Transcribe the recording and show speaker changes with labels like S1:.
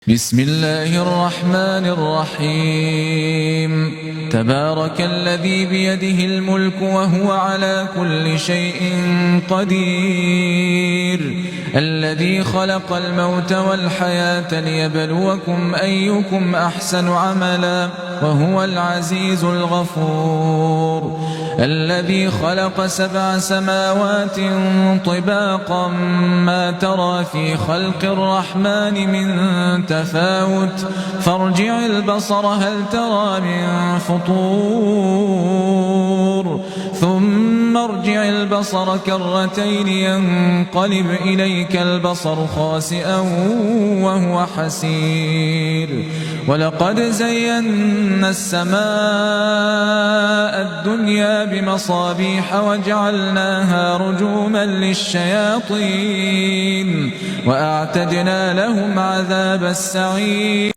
S1: بسم الله الرحمن الرحيم تبارك الذي بيده الملك وهو على كل شيء قدير الذي خلق الموت والحياة ليبلوكم أيكم أحسن عملا وهو العزيز الغفور الذي خلق 7 سماوات طباقا ما ترى في خلق الرحمن من تفاوت فارجع البصر هل ترى من فطور ثم ارجع البصر كرتين ينقلب إليك البصر خاسئا وهو حسير ولقد زينا السماء الدنيا بمصابيح وجعلناها رجوما للشياطين وأعتدنا لهم عذاب السعير